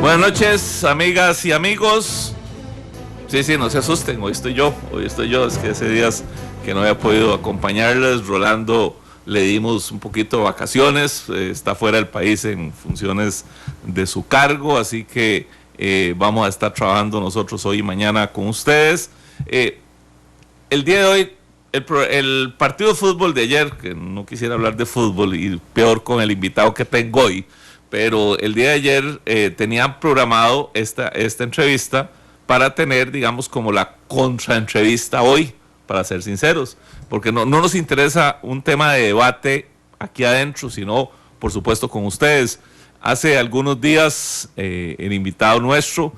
Buenas noches, amigas y amigos. Sí, no se asusten, hoy estoy yo, es que hace días que no había podido acompañarles. Rolando le dimos un poquito de vacaciones, está fuera del país en funciones de su cargo, así que vamos a estar trabajando nosotros hoy y mañana con ustedes. El día de hoy, el partido de fútbol de ayer, que no quisiera hablar de fútbol y peor con el invitado que tengo hoy, pero el día de ayer tenían programado esta entrevista para tener, digamos, como la contraentrevista hoy, para ser sinceros, porque no nos interesa un tema de debate aquí adentro, sino, por supuesto, con ustedes. Hace algunos días, el invitado nuestro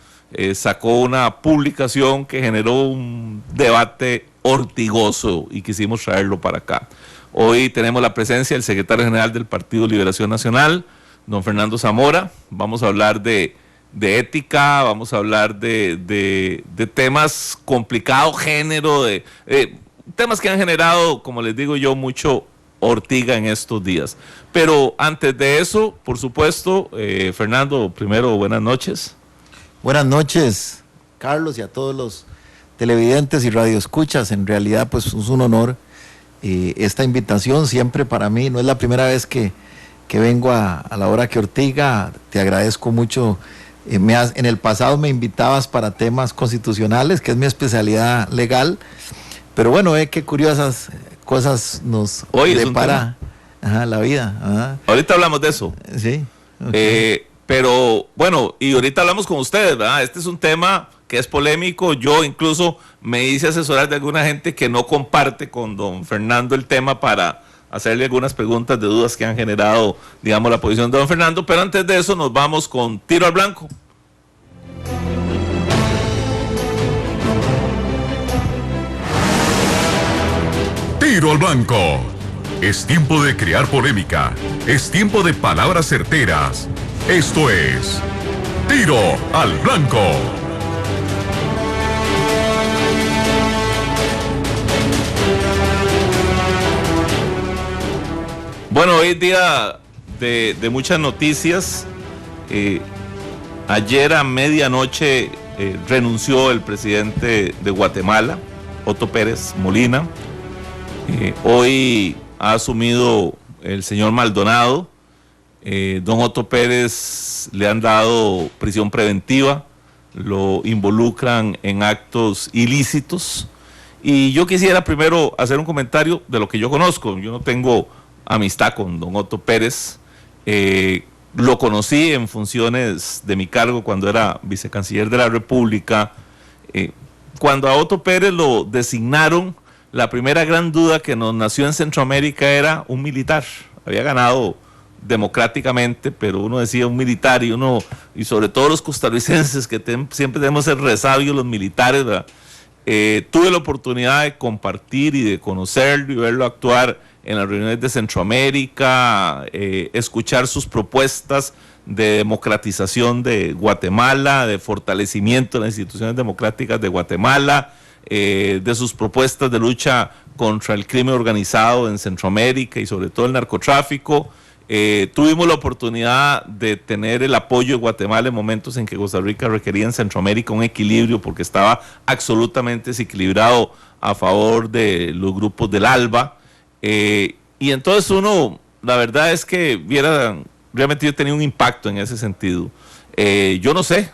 sacó una publicación que generó un debate ortigoso y quisimos traerlo para acá. Hoy tenemos la presencia del secretario general del Partido Liberación Nacional, don Fernando Zamora. Vamos a hablar de ética, vamos a hablar de temas complicados, género, temas que han generado, como les digo yo, mucho ortiga en estos días. Pero antes de eso, por supuesto, Fernando, primero, buenas noches. Buenas noches, Carlos, y a todos los televidentes y radioescuchas. En realidad, pues es un honor esta invitación, siempre para mí. No es la primera vez que vengo a la hora que Ortiga. Te agradezco mucho. En el pasado me invitabas para temas constitucionales, que es mi especialidad legal, pero bueno, qué curiosas cosas nos depara la vida. Ajá. Ahorita hablamos de eso. Sí. Okay. Pero bueno, y ahorita hablamos con ustedes, ¿verdad? Este es un tema que es polémico. Yo incluso me hice asesorar de alguna gente que no comparte con don Fernando el tema para hacerle algunas preguntas de dudas que han generado, digamos, la posición de don Fernando. Pero antes de eso nos vamos con Tiro al Blanco. Tiro al Blanco. Es tiempo de crear polémica. Es tiempo de palabras certeras. Esto es Tiro al Blanco. Bueno, hoy es día de muchas noticias. Ayer a medianoche renunció el presidente de Guatemala, Otto Pérez Molina. Hoy ha asumido el señor Maldonado. Don Otto Pérez le han dado prisión preventiva, lo involucran en actos ilícitos. Y yo quisiera primero hacer un comentario de lo que yo conozco. Yo no tengo amistad con don Otto Pérez. Lo conocí en funciones de mi cargo cuando era vicecanciller de la República. Cuando a Otto Pérez lo designaron, la primera gran duda que nos nació en Centroamérica era un militar. Había ganado democráticamente, pero uno decía un militar, y sobre todo los costarricenses que siempre tenemos el resabio los militares, ¿verdad? Tuve la oportunidad de compartir y de conocerlo y verlo actuar en las reuniones de Centroamérica, escuchar sus propuestas de democratización de Guatemala, de fortalecimiento de las instituciones democráticas de Guatemala, de sus propuestas de lucha contra el crimen organizado en Centroamérica y sobre todo el narcotráfico. Tuvimos la oportunidad de tener el apoyo de Guatemala en momentos en que Costa Rica requería en Centroamérica un equilibrio, porque estaba absolutamente desequilibrado a favor de los grupos del ALBA. Y entonces uno, la verdad es que realmente yo tenía un impacto en ese sentido. Yo no sé,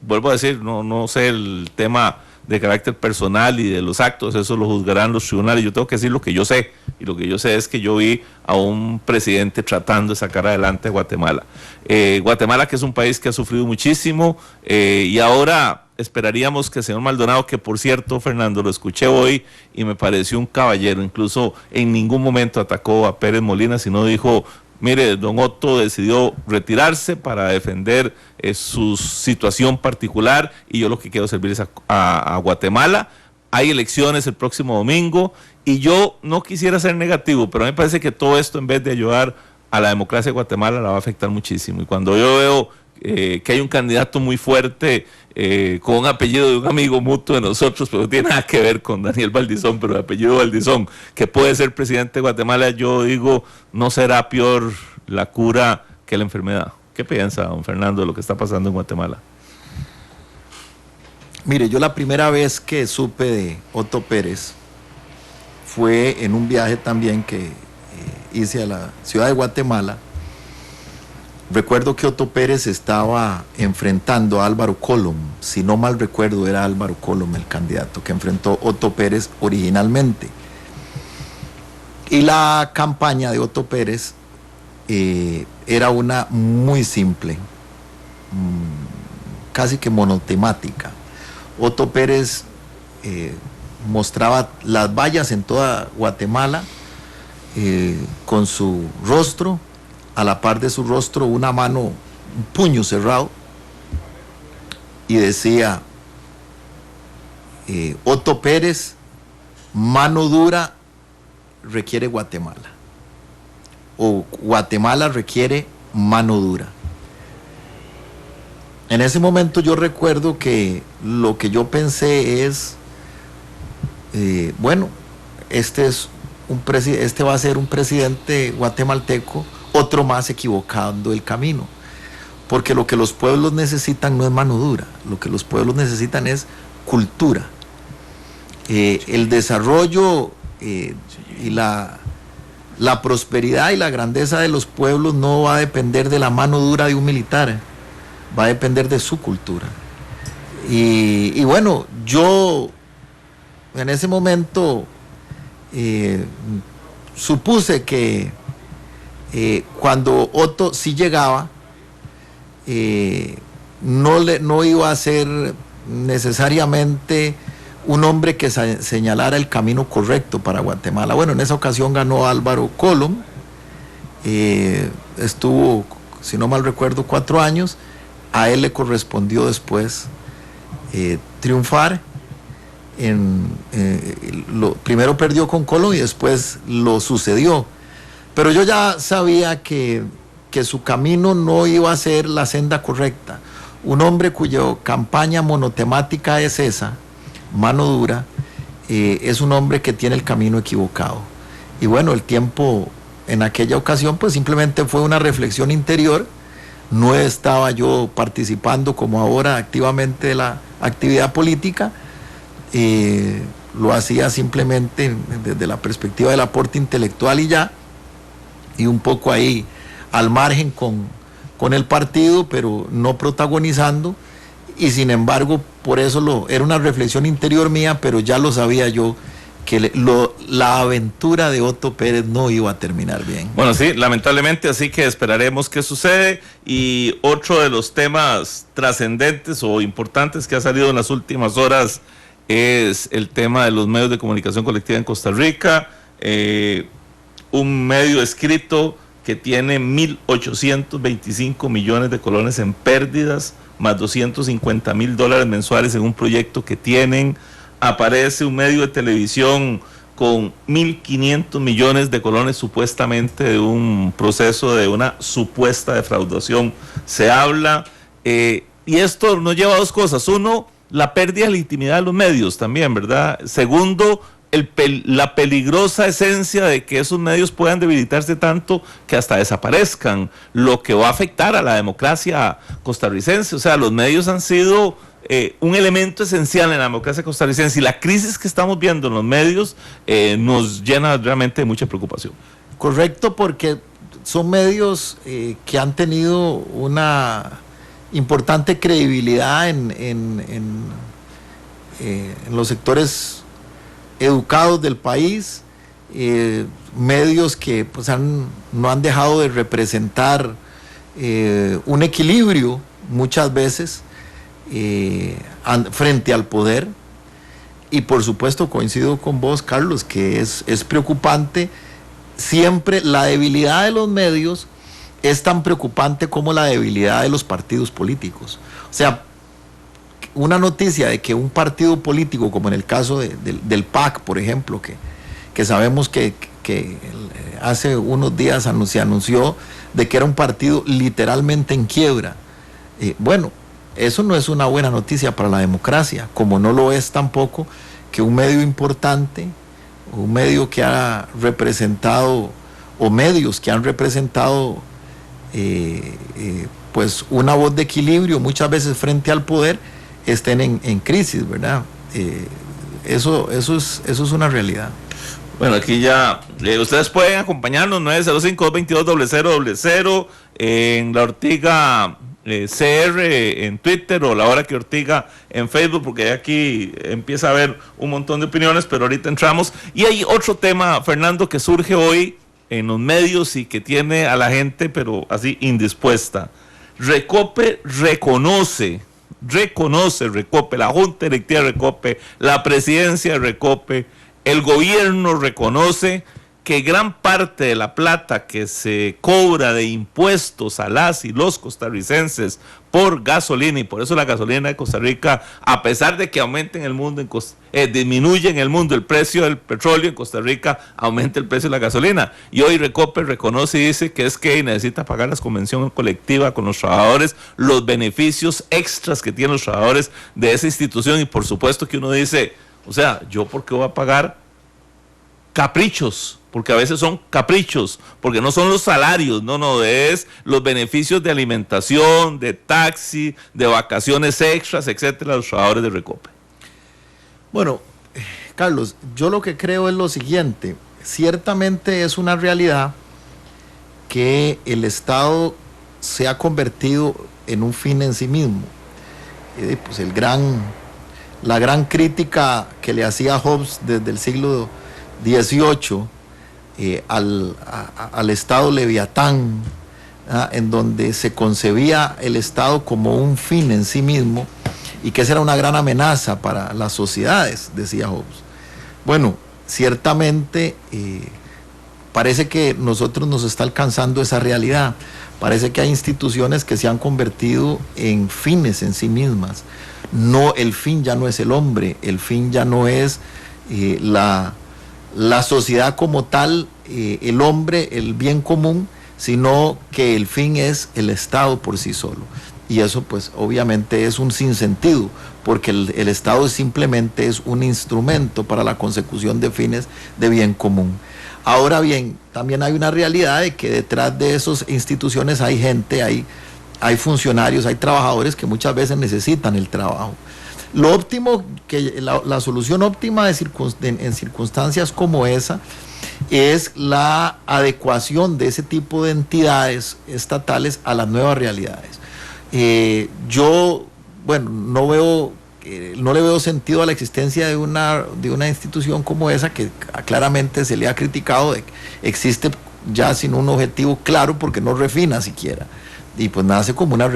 vuelvo a decir, no sé el tema de carácter personal y de los actos, eso lo juzgarán los tribunales. Yo tengo que decir lo que yo sé, y lo que yo sé es que yo vi a un presidente tratando de sacar adelante a Guatemala. Guatemala, que es un país que ha sufrido muchísimo, y ahora esperaríamos que el señor Maldonado, que por cierto, Fernando, lo escuché hoy y me pareció un caballero, incluso en ningún momento atacó a Pérez Molina, sino dijo: mire, don Otto decidió retirarse para defender su situación particular, y yo lo que quiero servir es a Guatemala. Hay elecciones el próximo domingo y yo no quisiera ser negativo, pero a mí me parece que todo esto, en vez de ayudar a la democracia de Guatemala, la va a afectar muchísimo. Y cuando yo veo que hay un candidato muy fuerte con un apellido de un amigo mutuo de nosotros, pero no tiene nada que ver con Daniel Valdizón, pero el apellido Valdizón, que puede ser presidente de Guatemala, yo digo, no será peor la cura que la enfermedad. ¿Qué piensa, don Fernando, de lo que está pasando en Guatemala? Mire, yo la primera vez que supe de Otto Pérez fue en un viaje también que hice a la ciudad de Guatemala. Recuerdo que Otto Pérez estaba enfrentando a Álvaro Colom, si no mal recuerdo era Álvaro Colom el candidato que enfrentó Otto Pérez originalmente. Y la campaña de Otto Pérez era una muy simple, casi que monotemática. Otto Pérez mostraba las vallas en toda Guatemala con su rostro, a la par de su rostro una mano, un puño cerrado, y decía Otto Pérez, mano dura requiere Guatemala, o Guatemala requiere mano dura. En ese momento yo recuerdo que lo que yo pensé es, bueno, este va a ser un presidente guatemalteco, otro más equivocando el camino, porque lo que los pueblos necesitan no es mano dura, lo que los pueblos necesitan es cultura. El desarrollo y la prosperidad y la grandeza de los pueblos no va a depender de la mano dura de un militar, va a depender de su cultura. Y bueno, yo en ese momento supuse que cuando Otto sí llegaba, no iba a ser necesariamente un hombre que señalara el camino correcto para Guatemala. Bueno, en esa ocasión ganó Álvaro Colom, estuvo, si no mal recuerdo, 4 años. A él le correspondió después triunfar. Primero perdió con Colom y después lo sucedió. Pero yo ya sabía que su camino no iba a ser la senda correcta. Un hombre cuya campaña monotemática es esa, mano dura, es un hombre que tiene el camino equivocado. Y bueno, el tiempo en aquella ocasión pues simplemente fue una reflexión interior. No estaba yo participando como ahora activamente de la actividad política, lo hacía simplemente desde la perspectiva del aporte intelectual y ya, y un poco ahí al margen con el partido, pero no protagonizando, y sin embargo por eso era una reflexión interior mía, pero ya lo sabía yo que la aventura de Otto Pérez no iba a terminar bien. Bueno, sí, lamentablemente, así que esperaremos qué sucede. Y otro de los temas trascendentes o importantes que ha salido en las últimas horas es el tema de los medios de comunicación colectiva en Costa Rica. Un medio escrito que tiene 1.825 millones de colones en pérdidas, más $250,000 mensuales en un proyecto que tienen. Aparece un medio de televisión con 1.500 millones de colones supuestamente de un proceso de una supuesta defraudación. Se habla, y esto nos lleva a dos cosas. Uno, la pérdida de legitimidad de los medios también, ¿verdad? Segundo, la peligrosa esencia de que esos medios puedan debilitarse tanto que hasta desaparezcan, lo que va a afectar a la democracia costarricense. O sea, los medios han sido un elemento esencial en la democracia costarricense, y la crisis que estamos viendo en los medios nos llena realmente de mucha preocupación. Correcto, porque son medios que han tenido una importante credibilidad en los sectores educados del país, medios que pues no han dejado de representar un equilibrio muchas veces frente al poder. Y por supuesto coincido con vos, Carlos, que es preocupante. Siempre la debilidad de los medios es tan preocupante como la debilidad de los partidos políticos. O sea, una noticia de que un partido político, como en el caso del PAC, por ejemplo, que sabemos que hace unos días se anunció de que era un partido literalmente en quiebra. Bueno, eso no es una buena noticia para la democracia, como no lo es tampoco que un medio importante, un medio que ha representado, o medios que han representado pues una voz de equilibrio muchas veces frente al poder estén en crisis, ¿verdad? Eso es una realidad. Bueno, aquí ya, ustedes pueden acompañarnos, 905-222-0000, en La Ortiga CR en Twitter, o La Hora que Ortiga en Facebook, porque aquí empieza a haber un montón de opiniones, pero ahorita entramos. Y hay otro tema, Fernando, que surge hoy en los medios y que tiene a la gente, pero así, indispuesta. Recope reconoce Recope, la Junta Directiva de Recope, la presidencia de Recope, el gobierno reconoce que gran parte de la plata que se cobra de impuestos a las y los costarricenses por gasolina, y por eso la gasolina de Costa Rica, a pesar de que aumenta en el mundo, disminuye en el mundo el precio del petróleo, en Costa Rica aumenta el precio de la gasolina. Y hoy Recope reconoce y dice que es que necesita pagar la convención colectiva con los trabajadores, los beneficios extras que tienen los trabajadores de esa institución, y por supuesto que uno dice, o sea, ¿yo por qué voy a pagar caprichos? Porque a veces son caprichos, porque no son los salarios, no, es los beneficios de alimentación, de taxi, de vacaciones extras, etcétera, los trabajadores de Recope. Bueno, Carlos, yo lo que creo es lo siguiente: ciertamente es una realidad que el Estado se ha convertido en un fin en sí mismo. Pues la gran crítica que le hacía Hobbes desde el siglo XVIII al Estado leviatán, en donde se concebía el Estado como un fin en sí mismo y que esa era una gran amenaza para las sociedades, decía Hobbes. Bueno, ciertamente parece que nosotros nos está alcanzando esa realidad. Parece que hay instituciones que se han convertido en fines en sí mismas. No, el fin ya no es el hombre, el fin ya no es la sociedad como tal, el hombre, el bien común, sino que el fin es el Estado por sí solo. Y eso pues obviamente es un sinsentido, porque el Estado simplemente es un instrumento para la consecución de fines de bien común. Ahora bien, también hay una realidad de que detrás de esas instituciones hay gente, hay funcionarios, hay trabajadores que muchas veces necesitan el trabajo. Lo óptimo, la solución óptima en circunstancias como esa es la adecuación de ese tipo de entidades estatales a las nuevas realidades. Yo, bueno, no le veo sentido a la existencia de una institución como esa, que claramente se le ha criticado, existe ya sin un objetivo claro porque no refina siquiera, y pues nace como una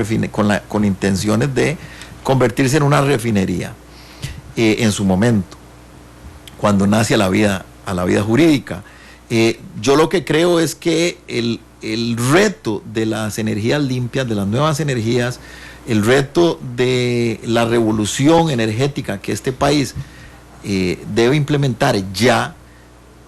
con intenciones de convertirse en una refinería en su momento, cuando nace a la vida jurídica. Yo lo que creo es que el reto de las energías limpias, de las nuevas energías, el reto de la revolución energética que este país debe implementar ya,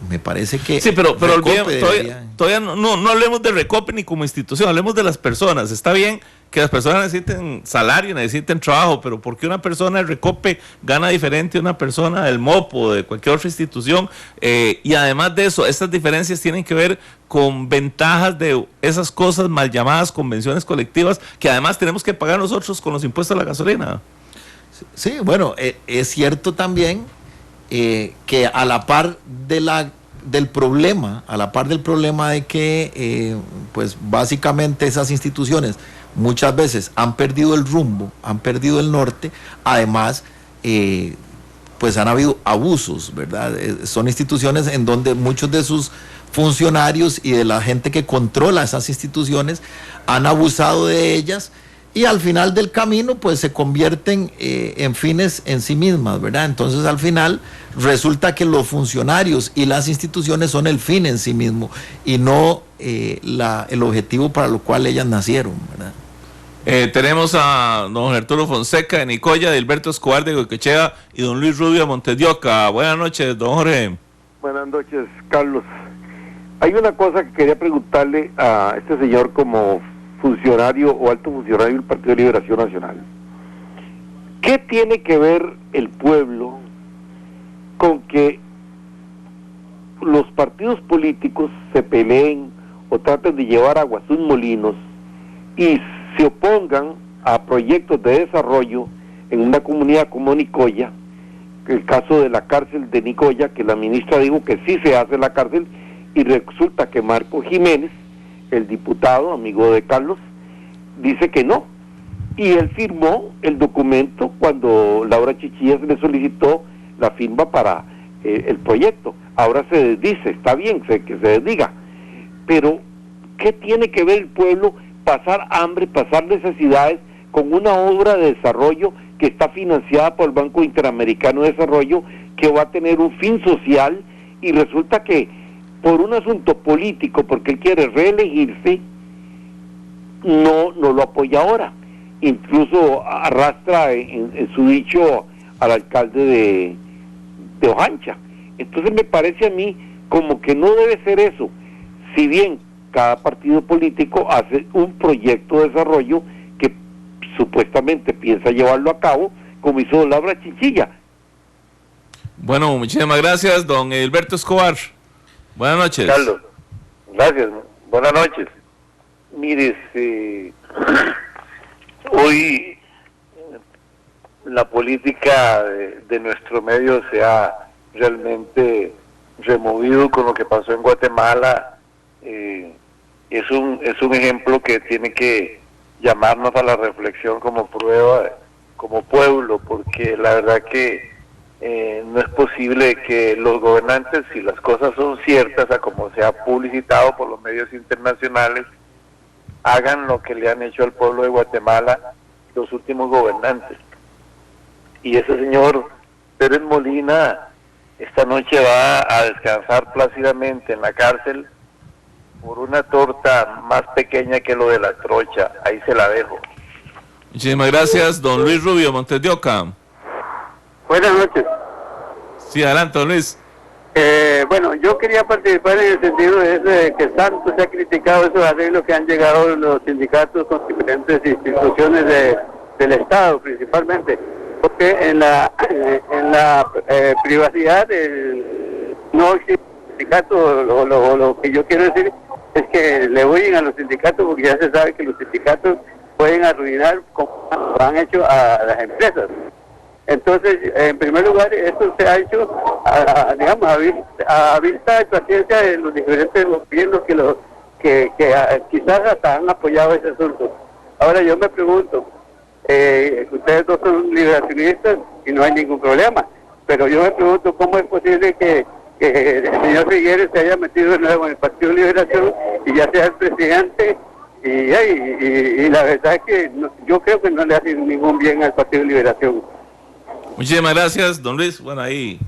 me parece que... Sí, pero todavía no hablemos de Recope ni como institución, hablemos de las personas. Está bien que las personas necesiten salario, necesiten trabajo, pero ¿por qué una persona de Recope gana diferente a una persona del MOP o de cualquier otra institución? Y además de eso, estas diferencias tienen que ver con ventajas de esas cosas mal llamadas convenciones colectivas, que además tenemos que pagar nosotros con los impuestos a la gasolina. Sí, bueno, es cierto también que a la par del problema de que pues básicamente esas instituciones muchas veces han perdido el rumbo, han perdido el norte, además pues han habido abusos, ¿verdad? Son instituciones en donde muchos de sus funcionarios y de la gente que controla esas instituciones han abusado de ellas, y al final del camino pues se convierten en fines en sí mismas, ¿verdad? Entonces al final resulta que los funcionarios y las instituciones son el fin en sí mismo y no el objetivo para lo cual ellas nacieron, ¿verdad? Tenemos a don Arturo Fonseca de Nicoya, de Hilberto Escobar de Goicoechea y don Luis Rubio de Montedioca. Buenas noches, don Jorge. Buenas noches, Carlos. Hay una cosa que quería preguntarle a este señor como funcionario o alto funcionario del Partido de Liberación Nacional. ¿Qué tiene que ver el pueblo con que los partidos políticos se peleen o traten de llevar agua a sus molinos y se opongan a proyectos de desarrollo en una comunidad como Nicoya, el caso de la cárcel de Nicoya, que la ministra dijo que sí se hace la cárcel, y resulta que Marco Jiménez, el diputado, amigo de Carlos, dice que no. Y él firmó el documento cuando Laura Chichilla se le solicitó la firma para el proyecto. Ahora se desdice, está bien que se desdiga, pero ¿qué tiene que ver el pueblo pasar hambre, pasar necesidades con una obra de desarrollo que está financiada por el Banco Interamericano de Desarrollo, que va a tener un fin social, y resulta que por un asunto político, porque él quiere reelegirse, no lo apoya ahora? Incluso arrastra en su dicho al alcalde de Ojancha. Entonces me parece a mí como que no debe ser eso. Si bien cada partido político hace un proyecto de desarrollo que supuestamente piensa llevarlo a cabo, como hizo Laura Chichilla. Bueno, muchísimas gracias, don Edilberto Escobar. Buenas noches. Carlos, gracias. Buenas noches. Mire, hoy la política de nuestro medio se ha realmente removido con lo que pasó en Guatemala. Es un ejemplo que tiene que llamarnos a la reflexión como prueba, como pueblo, porque la verdad que no es posible que los gobernantes, si las cosas son ciertas, a como se ha publicitado por los medios internacionales, hagan lo que le han hecho al pueblo de Guatemala los últimos gobernantes. Y ese señor Pérez Molina esta noche va a descansar plácidamente en la cárcel por una torta más pequeña que lo de la trocha. Ahí se la dejo. Muchísimas gracias, don Luis Rubio, Montes de Oca. Buenas noches. Sí, adelante, don Luis. Bueno, yo quería participar en el sentido de que tanto se ha criticado esos arreglos que han llegado los sindicatos con diferentes instituciones del Estado, principalmente, porque en la privacidad no existe sindicato. Lo que yo quiero decir es que le oyen a los sindicatos, porque ya se sabe que los sindicatos pueden arruinar, como lo han hecho a las empresas. Entonces, en primer lugar, esto se ha hecho a vista de paciencia de los diferentes gobiernos que quizás hasta han apoyado ese asunto. Ahora yo me pregunto, ustedes dos son liberacionistas y no hay ningún problema, pero yo me pregunto cómo es posible que el señor Figueres se haya metido de nuevo en el Partido de Liberación y ya sea el presidente, y la verdad es que yo creo que no le hace ningún bien al Partido de Liberación. Muchísimas gracias, don Luis. Bueno, ahí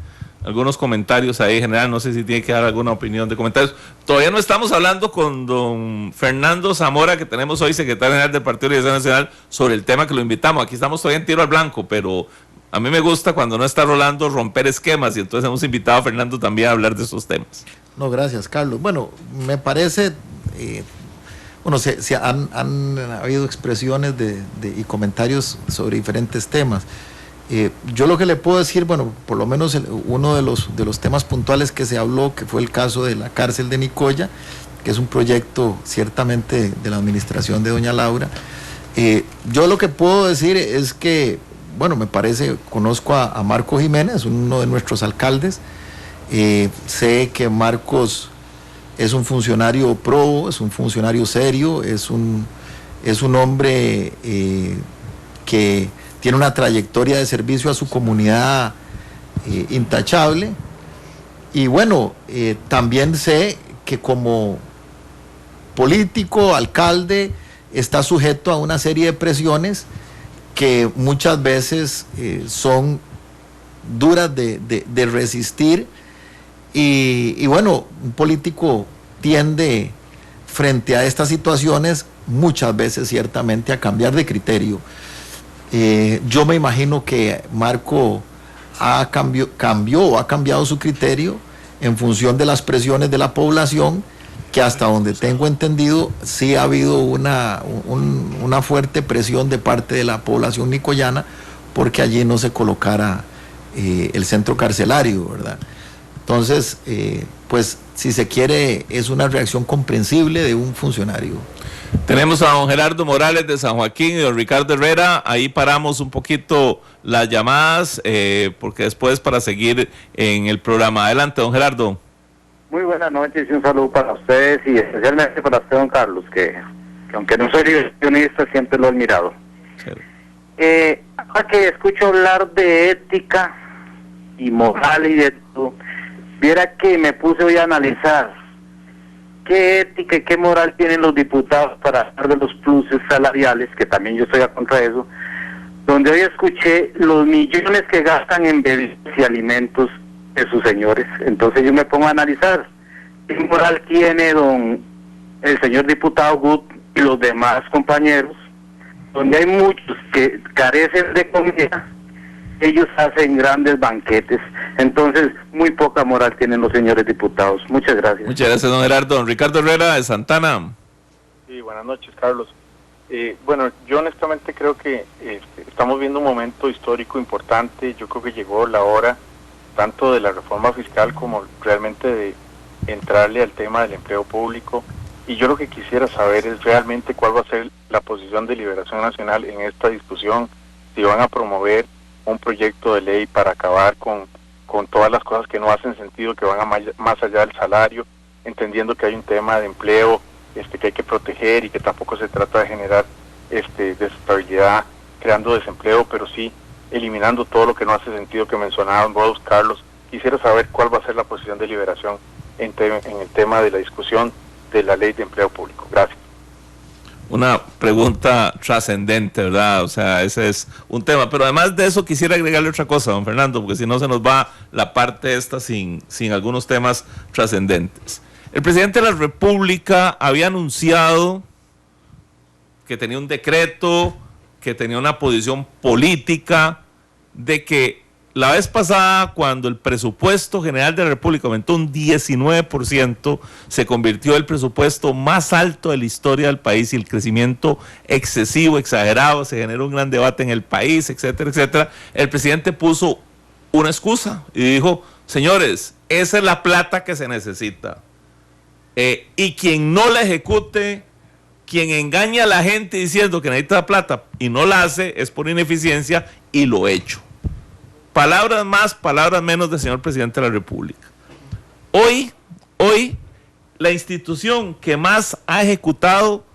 algunos comentarios ahí en general, no sé si tiene que dar alguna opinión de comentarios. Todavía no estamos hablando con don Fernando Zamora, que tenemos hoy, secretario general del Partido de Liberación Nacional, sobre el tema que lo invitamos. Aquí estamos todavía en tiro al blanco, pero a mí me gusta cuando no está Rolando romper esquemas, y entonces hemos invitado a Fernando también a hablar de esos temas. No, gracias, Carlos. Bueno, me parece, se han habido expresiones y comentarios sobre diferentes temas. Yo lo que le puedo decir, bueno, por lo menos uno de los temas puntuales que se habló, que fue el caso de la cárcel de Nicoya, que es un proyecto ciertamente de la administración de doña Laura. Yo lo que puedo decir es que, bueno, me parece, conozco a Marco Jiménez, uno de nuestros alcaldes. Sé que Marcos es un funcionario probo, es un funcionario serio, es un hombre que tiene una trayectoria de servicio a su comunidad intachable. Y bueno, también sé que como político, alcalde, está sujeto a una serie de presiones que muchas veces son duras de resistir. Y bueno, un político tiende frente a estas situaciones muchas veces ciertamente a cambiar de criterio. Yo me imagino que Marco ha cambiado su criterio en función de las presiones de la población, que hasta donde tengo entendido sí ha habido una fuerte presión de parte de la población nicoyana porque allí no se colocara el centro carcelario, ¿verdad? Entonces, pues si se quiere, es una reacción comprensible de un funcionario Tenemos a don Gerardo Morales de San Joaquín y don Ricardo Herrera. Ahí paramos un poquito las llamadas, porque después para seguir en el programa. Adelante, don Gerardo. Muy buenas noches y un saludo para ustedes y especialmente para usted, don Carlos, que aunque no soy liberacionista, siempre lo he admirado. Ahora que escucho hablar de ética y moral y de todo, viera que me puse hoy a analizar qué ética y qué moral tienen los diputados para hablar de los pluses salariales, que también yo estoy a contra de eso, donde hoy escuché los millones que gastan en bebidas y alimentos de sus señores. Entonces yo me pongo a analizar qué moral tiene el señor diputado Gut y los demás compañeros, donde hay muchos que carecen de comida, ellos hacen grandes banquetes. Entonces, muy poca moral tienen los señores diputados. Muchas gracias. Muchas gracias, don Gerardo. Don Ricardo Herrera de Santana. Sí, buenas noches, Carlos. Bueno, yo honestamente creo que estamos viendo un momento histórico importante. Yo creo que llegó la hora tanto de la reforma fiscal como realmente de entrarle al tema del empleo público. Y yo lo que quisiera saber es realmente cuál va a ser la posición de Liberación Nacional en esta discusión, si van a promover un proyecto de ley para acabar con todas las cosas que no hacen sentido, que van más allá del salario, entendiendo que hay un tema de empleo que hay que proteger y que tampoco se trata de generar desestabilidad creando desempleo, pero sí eliminando todo lo que no hace sentido que mencionaban vos, Carlos. Quisiera saber cuál va a ser la posición de Liberación en el tema de la discusión de la ley de empleo público. Gracias. Una pregunta trascendente, ¿verdad? O sea, ese es un tema. Pero además de eso quisiera agregarle otra cosa, don Fernando, porque si no se nos va la parte esta sin algunos temas trascendentes. El presidente de la República había anunciado que tenía un decreto, que tenía una posición política, de que la vez pasada, cuando el presupuesto general de la República aumentó un 19%, se convirtió en el presupuesto más alto de la historia del país y el crecimiento excesivo, exagerado, se generó un gran debate en el país, etcétera, etcétera. El presidente puso una excusa y dijo, señores, esa es la plata que se necesita. Y quien no la ejecute, quien engaña a la gente diciendo que necesita la plata y no la hace, es por ineficiencia y lo hecho. Palabras más, palabras menos del señor presidente de la República. Hoy, la institución que más ha ejecutado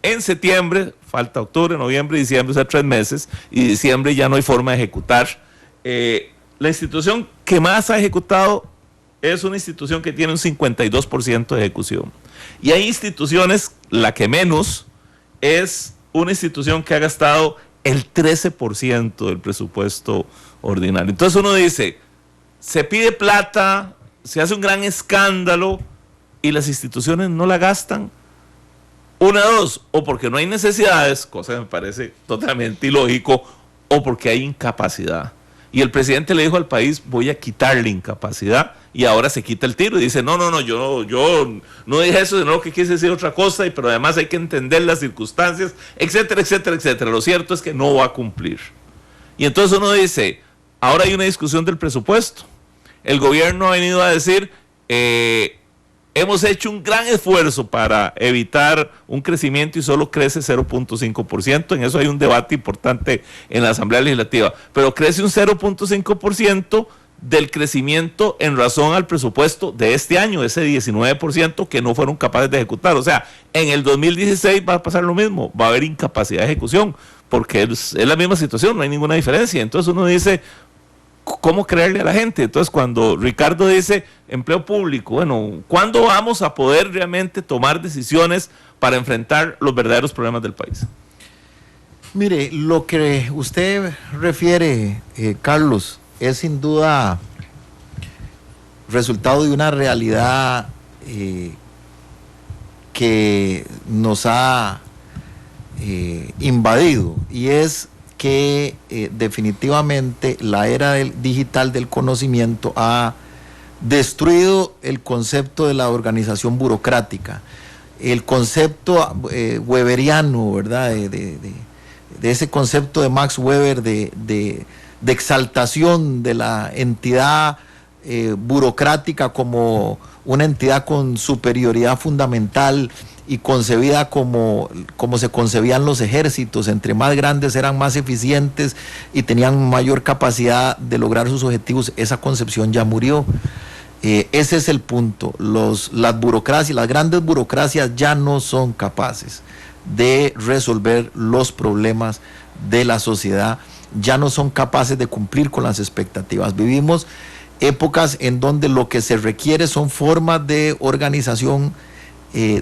en septiembre, falta octubre, noviembre, diciembre, o sea, 3 meses, y diciembre ya no hay forma de ejecutar. La institución que más ha ejecutado es una institución que tiene un 52% de ejecución. Y hay instituciones, la que menos, es una institución que ha gastado el 13% del presupuesto ordinario. Entonces uno dice, se pide plata, se hace un gran escándalo y las instituciones no la gastan. Una de dos, o porque no hay necesidades, cosa que me parece totalmente ilógico, o porque hay incapacidad. Y el presidente le dijo al país, voy a quitarle incapacidad, y ahora se quita el tiro y dice, no, yo no dije eso, sino lo que quise decir otra cosa, pero además hay que entender las circunstancias, etcétera, etcétera, etcétera. Lo cierto es que no va a cumplir. Y entonces uno dice, ahora hay una discusión del presupuesto. El gobierno ha venido a decir, hemos hecho un gran esfuerzo para evitar un crecimiento y solo crece 0.5%. En eso hay un debate importante en la Asamblea Legislativa. Pero crece un 0.5% del crecimiento en razón al presupuesto de este año, ese 19% que no fueron capaces de ejecutar. O sea, en el 2016 va a pasar lo mismo, va a haber incapacidad de ejecución, porque es la misma situación, no hay ninguna diferencia. Entonces uno dice, ¿cómo creerle a la gente? Entonces cuando Ricardo dice empleo público, bueno, ¿cuándo vamos a poder realmente tomar decisiones para enfrentar los verdaderos problemas del país? Mire, lo que usted refiere, Carlos, es sin duda resultado de una realidad que nos ha invadido, y es que definitivamente la era digital del conocimiento ha destruido el concepto de la organización burocrática, el concepto weberiano, ¿verdad? De ese concepto de Max Weber de exaltación de la entidad burocrática como una entidad con superioridad fundamental y concebida como se concebían los ejércitos, entre más grandes eran más eficientes y tenían mayor capacidad de lograr sus objetivos. Esa concepción ya murió. Ese es el punto. Las burocracias, las grandes burocracias ya no son capaces de resolver los problemas de la sociedad, ya no son capaces de cumplir con las expectativas. Vivimos épocas en donde lo que se requiere son formas de organización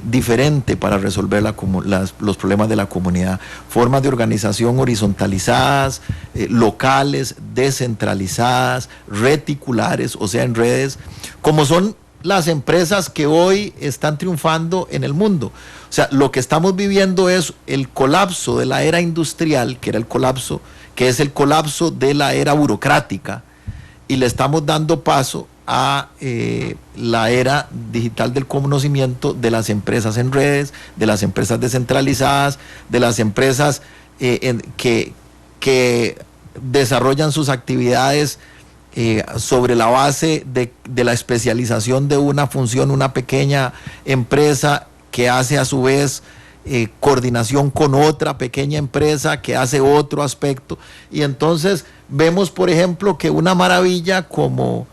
diferente para resolver los problemas de la comunidad, formas de organización horizontalizadas, locales, descentralizadas, reticulares, o sea, en redes, como son las empresas que hoy están triunfando en el mundo. O sea, lo que estamos viviendo es el colapso de la era industrial, que es el colapso de la era burocrática, y le estamos dando paso a la era digital del conocimiento, de las empresas en redes, de las empresas descentralizadas, de las empresas que desarrollan sus actividades sobre la base de la especialización de una función, una pequeña empresa que hace a su vez coordinación con otra pequeña empresa que hace otro aspecto. Y entonces vemos, por ejemplo, que una maravilla como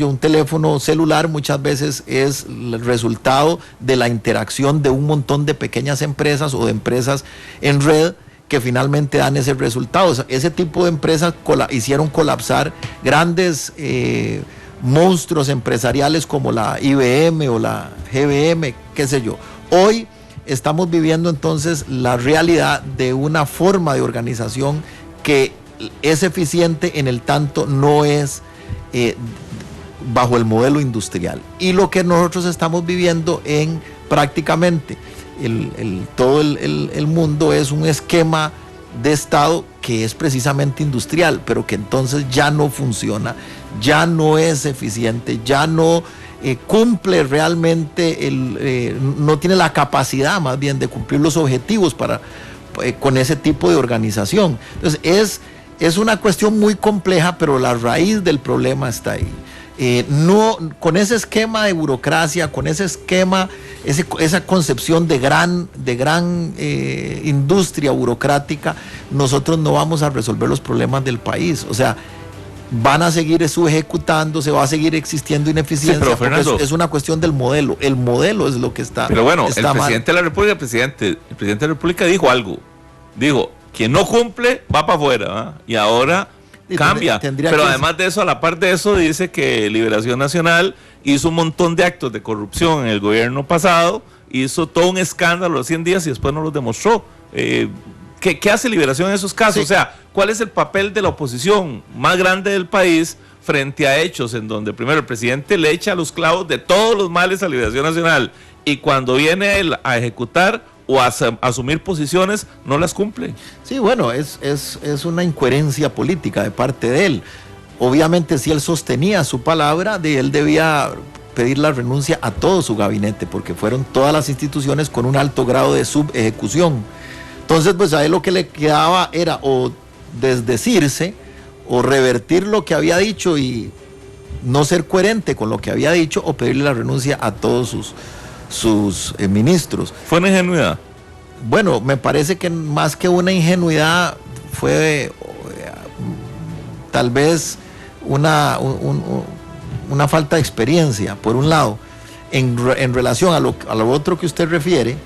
un teléfono celular muchas veces es el resultado de la interacción de un montón de pequeñas empresas o de empresas en red que finalmente dan ese resultado. O sea, ese tipo de empresas hicieron colapsar grandes monstruos empresariales como la IBM o la GBM, qué sé yo. Hoy estamos viviendo entonces la realidad de una forma de organización que es eficiente en el tanto no es bajo el modelo industrial. Y lo que nosotros estamos viviendo en prácticamente todo el mundo es un esquema de Estado que es precisamente industrial, pero que entonces ya no funciona, ya no es eficiente, ya no cumple realmente, no tiene la capacidad más bien de cumplir los objetivos con ese tipo de organización. Entonces es una cuestión muy compleja, pero la raíz del problema está ahí. No, con ese esquema de burocracia, con ese esquema, esa concepción de gran industria burocrática, nosotros no vamos a resolver los problemas del país. O sea, van a seguir subejecutando, se va a seguir existiendo ineficiencia, sí, pero Fernando, porque es una cuestión del modelo. El modelo es lo que está. Pero bueno, el presidente de la República, el presidente de la República dijo algo. Dijo, quien no cumple va para afuera, ¿eh? Y ahora cambia. Pero además de eso, a la par de eso, dice que Liberación Nacional hizo un montón de actos de corrupción en el gobierno pasado, hizo todo un escándalo los 100 días y después no los demostró. ¿Qué hace Liberación en esos casos? Sí. O sea, ¿cuál es el papel de la oposición más grande del país frente a hechos en donde primero el presidente le echa los clavos de todos los males a Liberación Nacional y cuando viene él a ejecutar o a asumir posiciones no las cumple? Sí, bueno, es una incoherencia política de parte de él. Obviamente, si él sostenía su palabra, él debía pedir la renuncia a todo su gabinete, porque fueron todas las instituciones con un alto grado de subejecución. Entonces, pues a él lo que le quedaba era o desdecirse o revertir lo que había dicho y no ser coherente con lo que había dicho, o pedirle la renuncia a todos sus ministros. ¿Fue una ingenuidad? Bueno, me parece que más que una ingenuidad fue tal vez una falta de experiencia, por un lado, en relación a lo otro que usted refiere,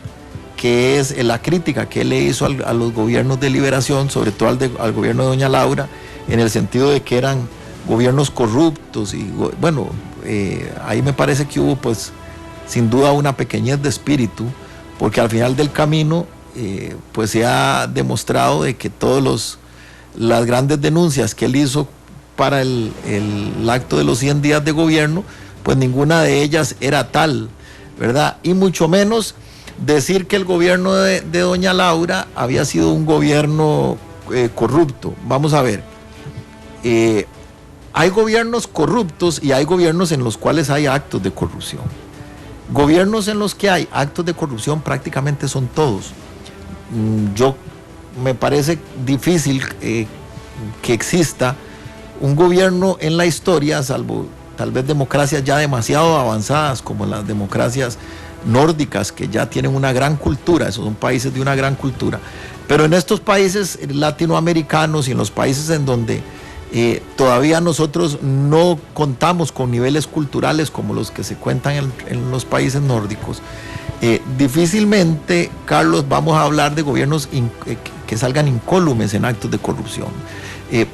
que es la crítica que él le hizo a los gobiernos de Liberación, sobre todo al gobierno de doña Laura, en el sentido de que eran gobiernos corruptos. Y bueno, ahí me parece que hubo pues sin duda una pequeñez de espíritu, porque al final del camino pues se ha demostrado de que las grandes denuncias que él hizo para el acto de los 100 días de gobierno, pues ninguna de ellas era tal, ¿verdad? Y mucho menos decir que el gobierno de doña Laura había sido un gobierno corrupto. Vamos a ver, hay gobiernos corruptos y hay gobiernos en los cuales hay actos de corrupción. Gobiernos en los que hay actos de corrupción prácticamente son todos. Me parece difícil que exista un gobierno en la historia, salvo tal vez democracias ya demasiado avanzadas como las democracias nórdicas que ya tienen una gran cultura, esos son países de una gran cultura, pero en estos países latinoamericanos y en los países en donde todavía nosotros no contamos con niveles culturales como los que se cuentan en los países nórdicos, difícilmente, Carlos, vamos a hablar de gobiernos que salgan incólumes en actos de corrupción.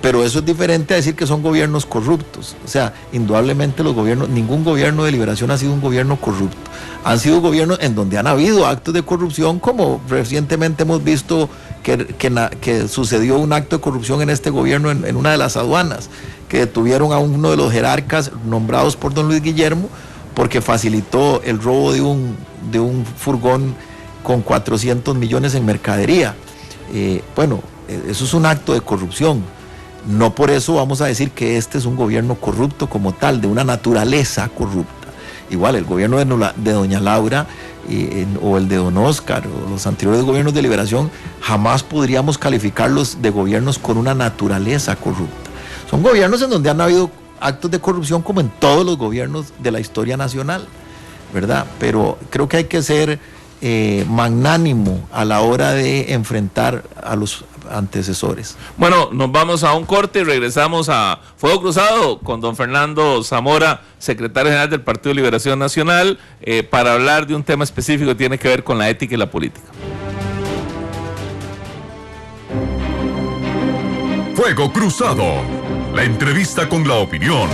Pero eso es diferente a decir que son gobiernos corruptos. O sea, indudablemente ningún gobierno de liberación ha sido un gobierno corrupto. Han sido gobiernos en donde han habido actos de corrupción, como recientemente hemos visto que sucedió un acto de corrupción en este gobierno en una de las aduanas, que detuvieron a uno de los jerarcas nombrados por don Luis Guillermo porque facilitó el robo de un furgón con 400 millones en mercadería. Bueno, eso es un acto de corrupción. No por eso vamos a decir que este es un gobierno corrupto como tal, de una naturaleza corrupta. Igual el gobierno de doña Laura o el de don Oscar o los anteriores gobiernos de liberación, jamás podríamos calificarlos de gobiernos con una naturaleza corrupta. Son gobiernos en donde han habido actos de corrupción como en todos los gobiernos de la historia nacional, ¿verdad? Pero creo que hay que ser magnánimo a la hora de enfrentar a los antecesores. Bueno, nos vamos a un corte y regresamos a Fuego Cruzado con don Fernando Zamora, secretario general del Partido de Liberación Nacional, para hablar de un tema específico que tiene que ver con la ética y la política. Fuego Cruzado, la entrevista con la opinión.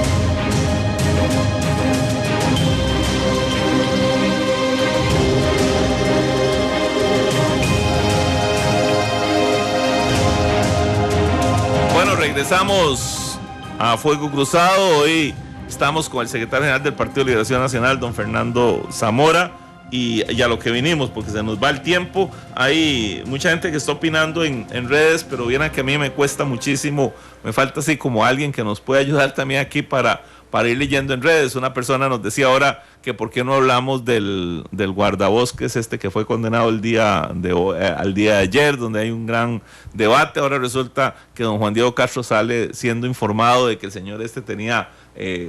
Regresamos a Fuego Cruzado. Hoy estamos con el secretario general del Partido de Liberación Nacional, don Fernando Zamora, y a lo que vinimos, porque se nos va el tiempo. Hay mucha gente que está opinando en redes, pero vieran que a mí me cuesta muchísimo, me falta así como alguien que nos pueda ayudar también aquí para ir leyendo en redes. Una persona nos decía ahora que por qué no hablamos del guardabosques que fue condenado al día de ayer, donde hay un gran debate. Ahora resulta que don Juan Diego Castro sale siendo informado de que el señor tenía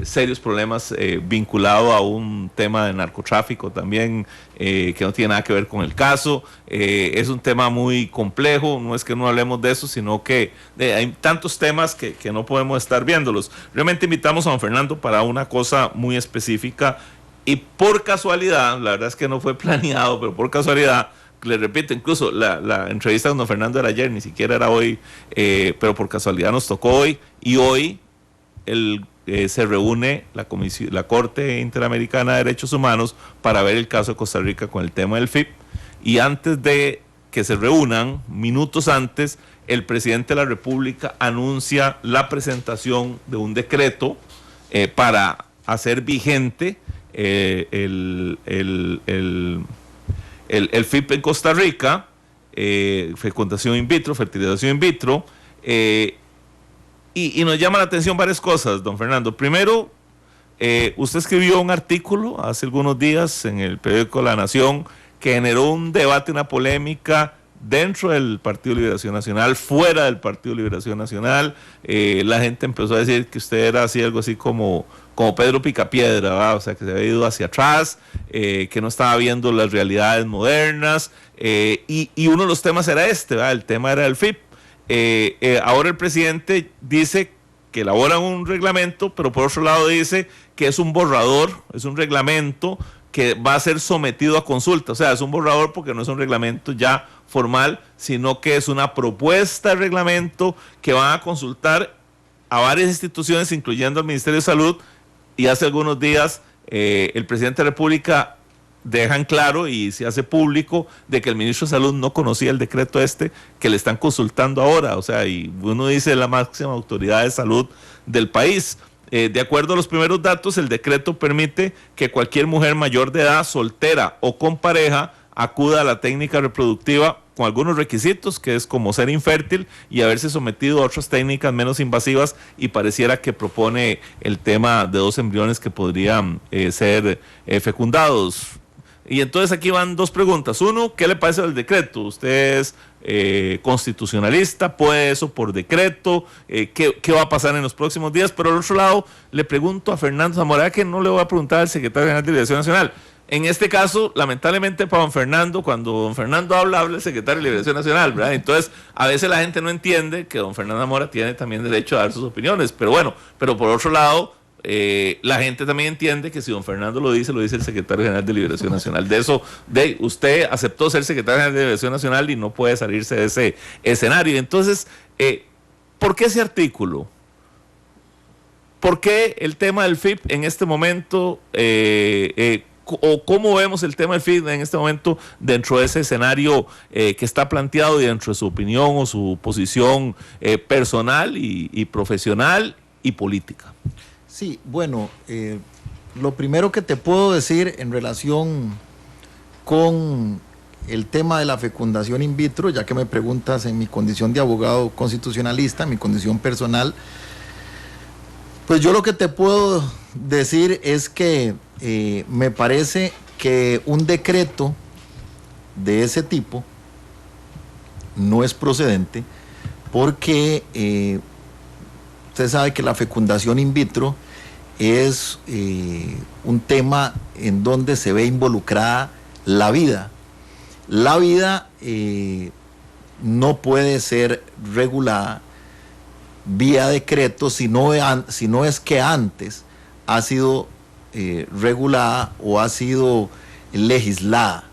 serios problemas vinculados a un tema de narcotráfico también, que no tiene nada que ver con el caso. Es un tema muy complejo, no es que no hablemos de eso, sino que hay tantos temas que no podemos estar viéndolos. Realmente invitamos a don Fernando para una cosa muy específica, y por casualidad, la verdad es que no fue planeado, pero por casualidad, le repito, incluso la entrevista con don Fernando era ayer, ni siquiera era hoy, pero por casualidad nos tocó hoy, y hoy se reúne la Corte Interamericana de Derechos Humanos para ver el caso de Costa Rica con el tema del FIP, y antes de que se reúnan, minutos antes, el presidente de la República anuncia la presentación de un decreto para hacer vigente el FIP en Costa Rica, fecundación in vitro, fertilización in vitro, y nos llama la atención varias cosas, don Fernando. Primero, usted escribió un artículo hace algunos días en el periódico La Nación que generó un debate, una polémica dentro del Partido de Liberación Nacional, fuera del Partido de Liberación Nacional. La gente empezó a decir que usted era así, algo así como Pedro Picapiedra, ¿verdad? O sea, que se había ido hacia atrás, que no estaba viendo las realidades modernas, y uno de los temas era ¿verdad? El tema era el FIP. Ahora el presidente dice que elaboran un reglamento, pero por otro lado dice que es un borrador, es un reglamento que va a ser sometido a consulta. O sea, es un borrador porque no es un reglamento ya formal, sino que es una propuesta de reglamento que van a consultar a varias instituciones, incluyendo al Ministerio de Salud. Y hace algunos días el presidente de la República deja en claro y se hace público de que el ministro de Salud no conocía el decreto que le están consultando ahora. O sea, y uno dice la máxima autoridad de salud del país. De acuerdo a los primeros datos, el decreto permite que cualquier mujer mayor de edad, soltera o con pareja, acuda a la técnica reproductiva con algunos requisitos, que es como ser infértil y haberse sometido a otras técnicas menos invasivas, y pareciera que propone el tema de 2 embriones que podrían ser fecundados. Y entonces aquí van 2 preguntas. Uno, ¿qué le parece el decreto? ¿Usted es constitucionalista? ¿Puede eso por decreto? ¿Qué va a pasar en los próximos días? Pero al otro lado, le pregunto a Fernando Zamora, que no le voy a preguntar al secretario general de Liberación Nacional. en este caso, lamentablemente para don Fernando, cuando don Fernando habla el secretario de Liberación Nacional, ¿verdad? Entonces, a veces la gente no entiende que don Fernando Mora tiene también derecho a dar sus opiniones, pero bueno, pero por otro lado, la gente también entiende que si don Fernando lo dice el secretario general de Liberación Nacional. De eso, usted aceptó ser secretario general de Liberación Nacional y no puede salirse de ese escenario. Entonces, ¿por qué ese artículo? ¿Por qué el tema del FIP en este momento, o cómo vemos el tema del FIP en este momento dentro de ese escenario que está planteado y dentro de su opinión o su posición personal y profesional y política? Sí, bueno, lo primero que te puedo decir en relación con el tema de la fecundación in vitro, ya que me preguntas en mi condición de abogado constitucionalista, en mi condición personal, pues yo lo que te puedo decir es que me parece que un decreto de ese tipo no es procedente porque usted sabe que la fecundación in vitro es un tema en donde se ve involucrada la vida. La vida no puede ser regulada vía decreto si no es que antes ha sido regulada o ha sido legislada,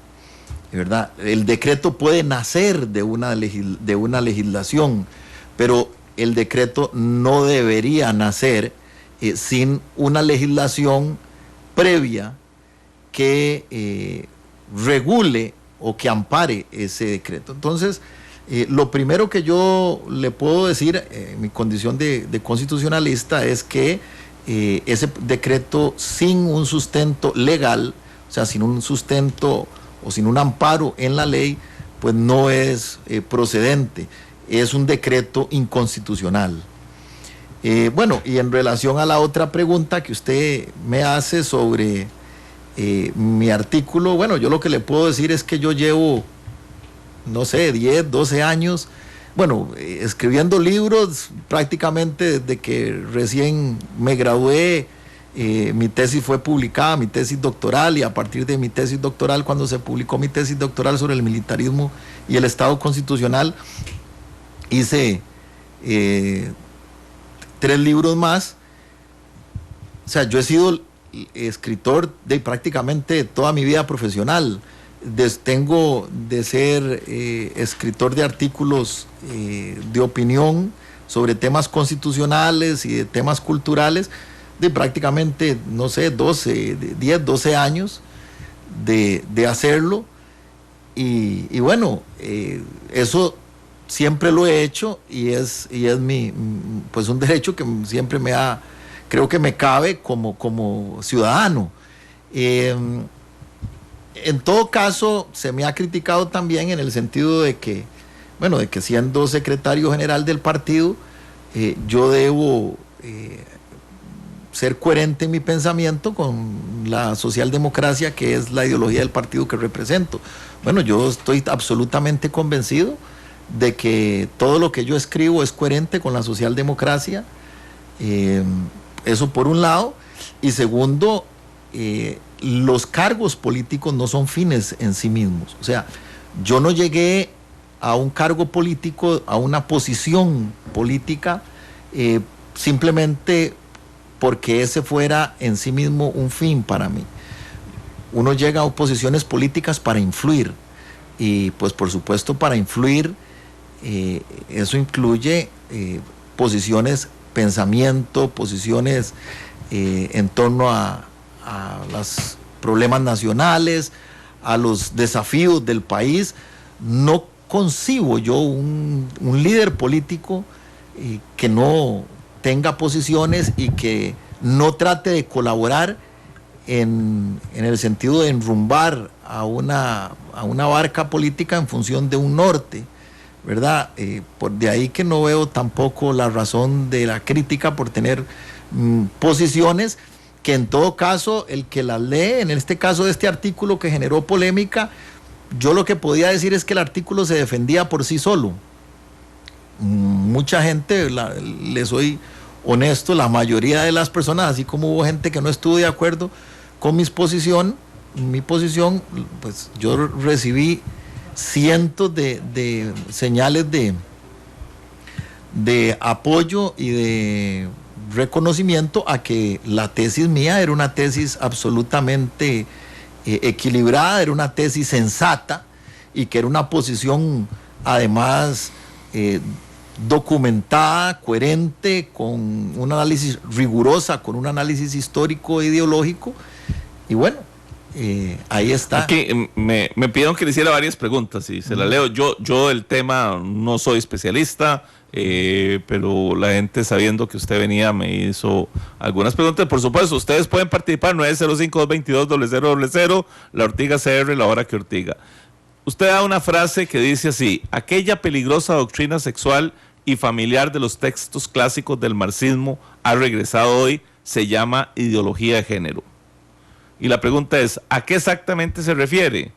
¿verdad? El decreto puede nacer de una legislación, pero el decreto no debería nacer sin una legislación previa que regule o que ampare ese decreto. Entonces, lo primero que yo le puedo decir en mi condición de constitucionalista es que ese decreto sin un sustento legal, o sea, sin un sustento o sin un amparo en la ley, pues no es procedente, es un decreto inconstitucional. Bueno, y en relación a la otra pregunta que usted me hace sobre mi artículo, bueno, yo lo que le puedo decir es que yo llevo, no sé, 10, 12 años, bueno, escribiendo libros prácticamente desde que recién me gradué. Mi tesis fue publicada, mi tesis doctoral, y a partir de mi tesis doctoral, cuando se publicó mi tesis doctoral sobre el militarismo y el Estado constitucional, hice 3 libros más. O sea, yo he sido escritor de prácticamente toda mi vida profesional. Tengo de ser escritor de artículos de opinión sobre temas constitucionales y de temas culturales de prácticamente, no sé, 10, 12 años de hacerlo. Y bueno, eso siempre lo he hecho y es pues un derecho que siempre creo que me cabe como ciudadano. En todo caso, se me ha criticado también en el sentido de que, bueno, de que siendo secretario general del partido, yo debo ser coherente en mi pensamiento con la socialdemocracia, que es la ideología del partido que represento. Bueno, yo estoy absolutamente convencido de que todo lo que yo escribo es coherente con la socialdemocracia. Eso por un lado. Y segundo, los cargos políticos no son fines en sí mismos. O sea, yo no llegué a un cargo político, a una posición política, simplemente porque ese fuera en sí mismo un fin para mí. Uno llega a posiciones políticas para influir, y pues por supuesto para influir, eso incluye posiciones, pensamiento, posiciones en torno a los problemas nacionales, a los desafíos del país. No concibo yo un líder político que no tenga posiciones y que no trate de colaborar en el sentido de enrumbar a una barca política en función de un norte, ¿verdad? De ahí que no veo tampoco la razón de la crítica por tener posiciones que en todo caso el que las lee, en este caso de este artículo que generó polémica, yo lo que podía decir es que el artículo se defendía por sí solo. Mucha gente, le soy honesto, la mayoría de las personas, así como hubo gente que no estuvo de acuerdo con mi posición, mi posición, pues yo recibí cientos de señales de apoyo y de reconocimiento a que la tesis mía era una tesis absolutamente equilibrada, era una tesis sensata y que era una posición además documentada, coherente, con un análisis rigurosa, con un análisis histórico e ideológico. Y bueno, ahí está. Aquí me pidieron que le hiciera varias preguntas y se las leo. Yo del tema no soy especialista, pero la gente, sabiendo que usted venía, me hizo algunas preguntas. Por supuesto, ustedes pueden participar, 905-222-0000, la Ortiga CR, la hora que Ortiga. Usted da una frase que dice así: aquella peligrosa doctrina sexual y familiar de los textos clásicos del marxismo ha regresado hoy, se llama ideología de género. Y la pregunta es, ¿a qué exactamente se refiere?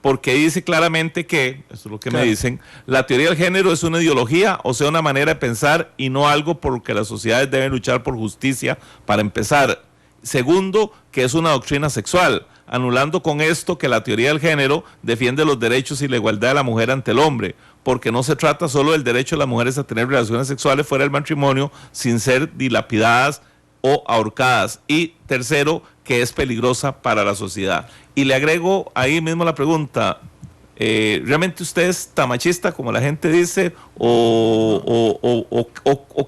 Porque dice claramente que, eso es lo que me dicen, la teoría del género es una ideología, o sea, una manera de pensar y no algo por lo que las sociedades deben luchar por justicia para empezar. Segundo, que es una doctrina sexual, anulando con esto que la teoría del género defiende los derechos y la igualdad de la mujer ante el hombre, porque no se trata solo del derecho de las mujeres a tener relaciones sexuales fuera del matrimonio sin ser dilapidadas o ahorcadas. Y tercero, que es peligrosa para la sociedad. Y le agrego ahí mismo la pregunta, ¿realmente usted es tan machista como la gente dice o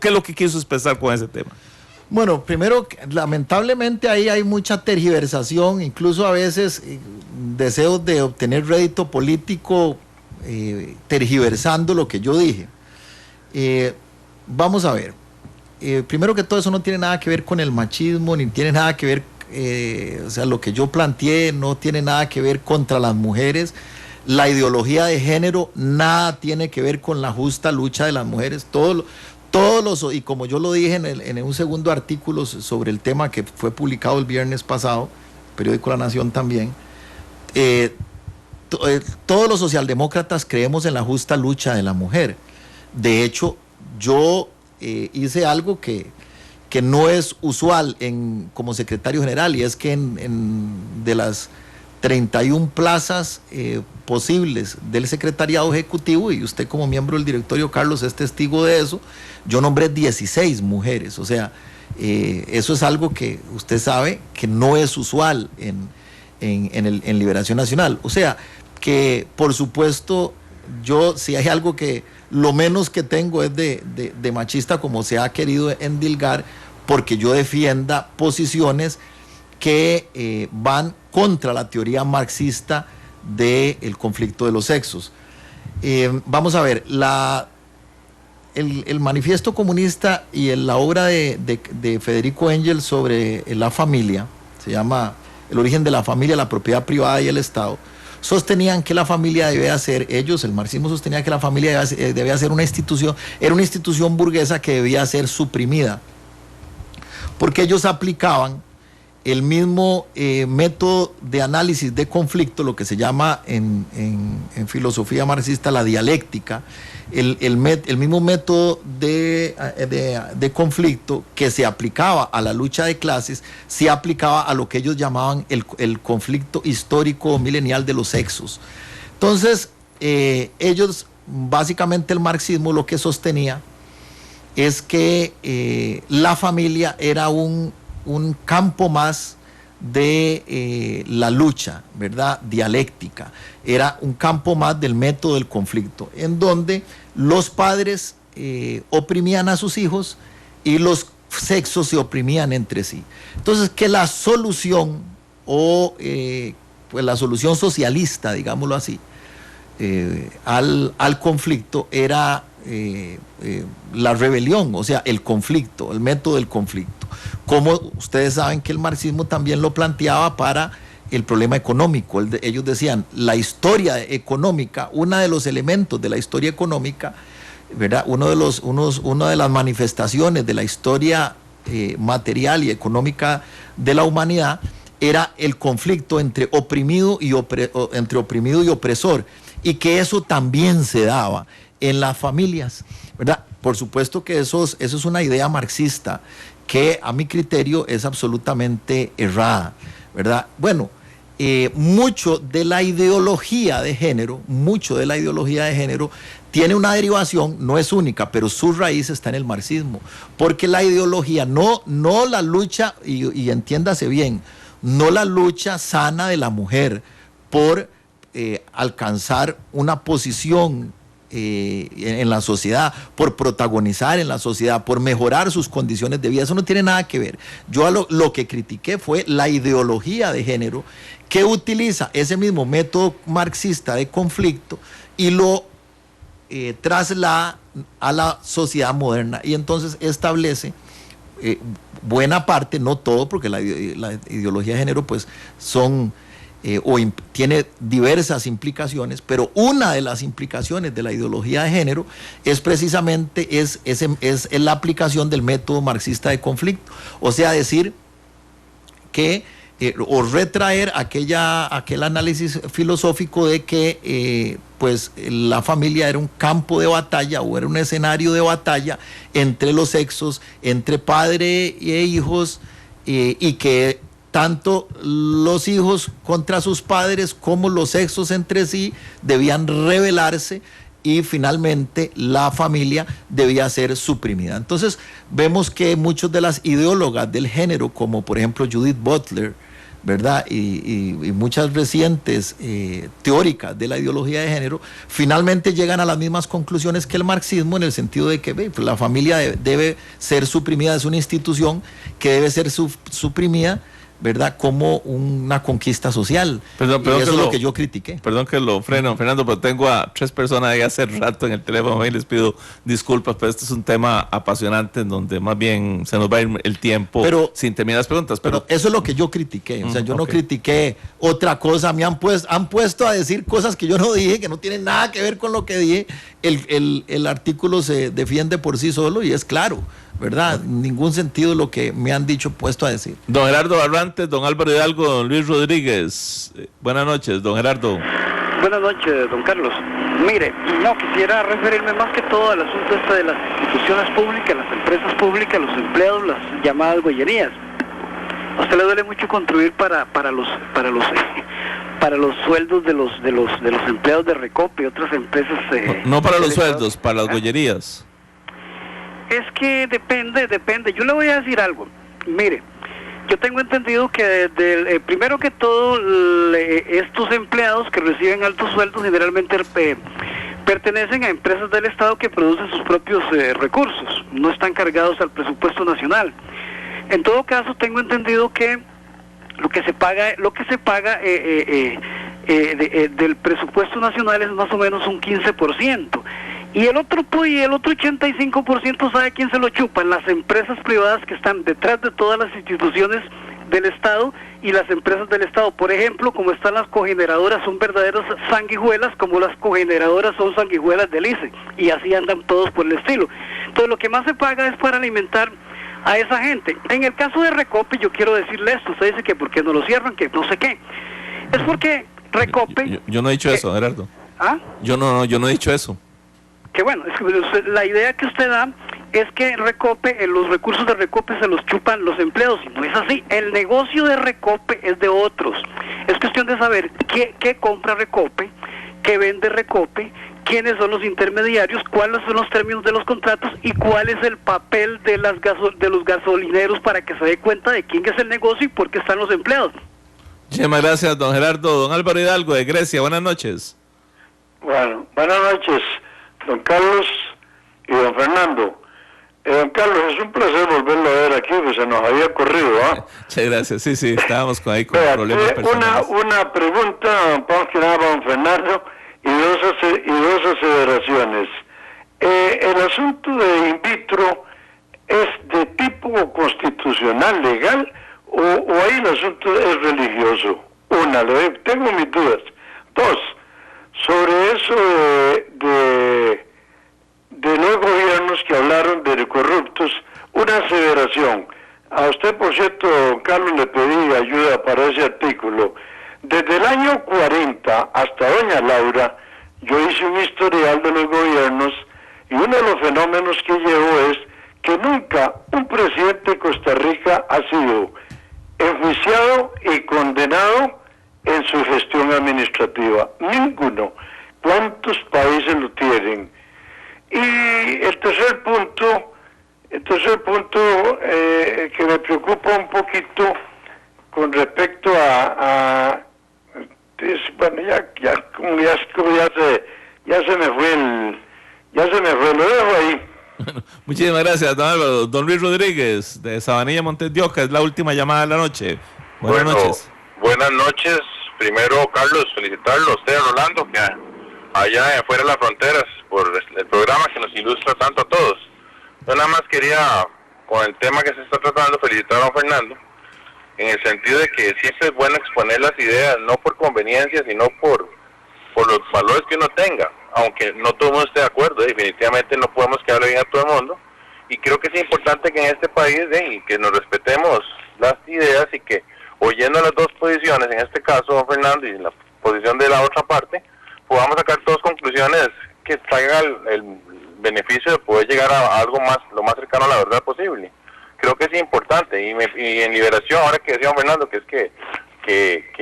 qué es lo que quiso expresar con ese tema? Bueno, primero, lamentablemente ahí hay mucha tergiversación, incluso a veces deseos de obtener rédito político tergiversando lo que yo dije. Vamos a ver, primero que todo, eso no tiene nada que ver con el machismo, ni tiene nada que ver, o sea, lo que yo planteé no tiene nada que ver contra las mujeres. La ideología de género nada tiene que ver con la justa lucha de las mujeres. Y como yo lo dije en un segundo artículo sobre el tema que fue publicado el viernes pasado, periódico La Nación también, todos los socialdemócratas creemos en la justa lucha de la mujer. De hecho, yo hice algo que no es usual como secretario general, y es que de las 31 plazas posibles del secretariado ejecutivo, y usted como miembro del directorio, Carlos, es testigo de eso, yo nombré 16 mujeres. O sea, eso es algo que usted sabe que no es usual en Liberación Nacional. O sea, que por supuesto, yo, si hay algo que lo menos que tengo es de machista, como se ha querido endilgar, porque yo defienda posiciones que van contra la teoría marxista del conflicto de los sexos. Vamos a ver, el manifiesto comunista y la obra de Federico Engels sobre la familia, se llama El origen de la familia, la propiedad privada y el Estado, sostenían que la familia debía ser, el marxismo sostenía que la familia debía ser una institución, era una institución burguesa que debía ser suprimida, porque ellos aplicaban el mismo método de análisis de conflicto, lo que se llama en filosofía marxista la dialéctica, el mismo método de conflicto que se aplicaba a la lucha de clases, se aplicaba a lo que ellos llamaban el conflicto histórico milenial de los sexos. Entonces, ellos, básicamente el marxismo lo que sostenía es que la familia era un campo más de la lucha, ¿verdad?, dialéctica. Era un campo más del método del conflicto, en donde los padres oprimían a sus hijos y los sexos se oprimían entre sí. Entonces, que la solución, pues la solución socialista, digámoslo así, al conflicto era la rebelión, o sea, el conflicto, el método del conflicto. Como ustedes saben que el marxismo también lo planteaba para el problema económico. Ellos decían, la historia económica, uno de los elementos de la historia económica, ¿verdad?, una de las manifestaciones de la historia material y económica de la humanidad era el conflicto entre oprimido y opresor, y que eso también se daba en las familias, ¿verdad? Por supuesto que eso es una idea marxista que a mi criterio es absolutamente errada, ¿verdad? Bueno, mucho de la ideología de género, tiene una derivación, no es única, pero su raíz está en el marxismo, porque la ideología, no la lucha, y entiéndase bien, no la lucha sana de la mujer por alcanzar una posición en la sociedad, por protagonizar en la sociedad, por mejorar sus condiciones de vida. Eso no tiene nada que ver. Yo lo que critiqué fue la ideología de género que utiliza ese mismo método marxista de conflicto y lo traslada a la sociedad moderna, y entonces establece buena parte, no todo, porque la ideología de género pues tiene diversas implicaciones, pero una de las implicaciones de la ideología de género es precisamente es la aplicación del método marxista de conflicto, o sea, decir que o retraer aquel análisis filosófico de que pues la familia era un campo de batalla o era un escenario de batalla entre los sexos, entre padre e hijos, y que tanto los hijos contra sus padres como los sexos entre sí debían rebelarse, y finalmente la familia debía ser suprimida. Entonces vemos que muchas de las ideólogas del género, como por ejemplo Judith Butler, ¿verdad? Y muchas recientes teóricas de la ideología de género, finalmente llegan a las mismas conclusiones que el marxismo, en el sentido de que la familia debe ser suprimida, es una institución que debe ser suprimida, ¿verdad? Como una conquista social. Perdón, y eso es lo que yo critiqué. Perdón que lo freno, Fernando, pero tengo a 3 personas ahí hace rato en el teléfono y les pido disculpas, pero este es un tema apasionante en donde más bien se nos va a ir el tiempo sin terminar las preguntas. Pero eso es lo que yo critiqué, o sea, yo no critiqué otra cosa. Me han puesto a decir cosas que yo no dije, que no tienen nada que ver con lo que dije. El artículo se defiende por sí solo y es claro, ¿verdad? Ningún sentido lo que me han dicho puesto a decir. Don Gerardo Barrantes, don Álvaro Hidalgo, don Luis Rodríguez. Buenas noches, don Gerardo. Buenas noches, don Carlos. Mire, quisiera referirme más que todo al asunto de las instituciones públicas, las empresas públicas, los empleados, las llamadas gollerías. A usted le duele mucho contribuir para los sueldos de los empleados de Recope y otras empresas. No para los sueldos, para las gollerías. Es que depende. Yo le voy a decir algo. Mire, yo tengo entendido que primero que todo, estos empleados que reciben altos sueldos generalmente pertenecen a empresas del Estado que producen sus propios recursos, no están cargados al presupuesto nacional. En todo caso, tengo entendido que lo que se paga del presupuesto nacional es más o menos un 15%. Y el otro 85%, ¿sabe quién se lo chupan? Las empresas privadas que están detrás de todas las instituciones del Estado y las empresas del Estado. Por ejemplo, como están las cogeneradoras, son verdaderas sanguijuelas, como las cogeneradoras son sanguijuelas del ICE, y así andan todos por el estilo. Entonces, lo que más se paga es para alimentar a esa gente. En el caso de Recope, yo quiero decirle esto. Usted dice que por qué no lo cierran, que no sé qué. Es porque Recope... Yo no he dicho eso, Gerardo. ¿Ah? Yo no he dicho eso. Que bueno, es que la idea que usted da es que Recope, los recursos de Recope se los chupan los empleados, y no es así. El negocio de Recope es de otros. Es cuestión de saber qué compra Recope, qué vende Recope, quiénes son los intermediarios, cuáles son los términos de los contratos y cuál es el papel de los gasolineros, para que se dé cuenta de quién es el negocio y por qué están los empleados. Muchas gracias, don Gerardo. Don Álvaro Hidalgo de Grecia, buenas noches. Bueno, buenas noches, don Carlos y don Fernando. Don Carlos, es un placer volverlo a ver aquí, pues se nos había corrido, ¿ah? Muchas gracias, sí, estábamos con problemas personales. Una pregunta, más que nada, don Fernando, y dos aseveraciones. El asunto de in vitro es de tipo constitucional, legal, o ahí el asunto es religioso. Tengo mis dudas. Dos, sobre eso de los gobiernos que hablaron de corruptos, una aseveración. A usted, por cierto, don Carlos, le pedí ayuda para ese artículo. Desde el año 40 hasta doña Laura, yo hice un historial de los gobiernos, y uno de los fenómenos que llevo es que nunca un presidente de Costa Rica ha sido enjuiciado y condenado en su gestión administrativa. Ninguno. ¿Cuántos países lo tienen? Y el tercer punto que me preocupa un poquito con respecto bueno, ya se me fue, lo dejo ahí. Bueno, muchísimas gracias, don Álvaro. Don Luis Rodríguez, de Sabanilla, Montes de Oca, es la última llamada de la noche. Buenas noches. Buenas noches. Primero, Carlos, felicitarlo a usted, a Rolando, que allá afuera de las fronteras, por el programa que nos ilustra tanto a todos. Yo nada más quería, con el tema que se está tratando, felicitar a don Fernando, en el sentido de que siempre es bueno exponer las ideas, no por conveniencia, sino por los valores que uno tenga, aunque no todo el mundo esté de acuerdo, definitivamente no podemos quedarle bien a todo el mundo, y creo que es importante que en este país, y que nos respetemos las ideas, y que oyendo las dos posiciones, en este caso don Fernando y la posición de la otra parte, podamos sacar dos conclusiones que traigan el beneficio de poder llegar a algo más, lo más cercano a la verdad posible. Creo que es importante, y en Liberación, ahora que decía don Fernando, que es que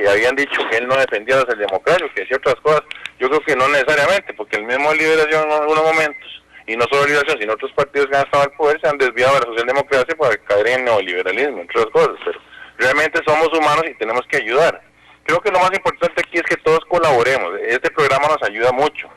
habían dicho que él no defendía la socialdemocracia, que decía otras cosas, yo creo que no necesariamente, porque el mismo Liberación en algunos momentos, y no solo Liberación, sino otros partidos que han estado al poder, se han desviado de la socialdemocracia para caer en el neoliberalismo, entre otras cosas, pero realmente somos humanos y tenemos que ayudar. Creo que lo más importante aquí es que todos colaboremos, este programa nos ayuda mucho,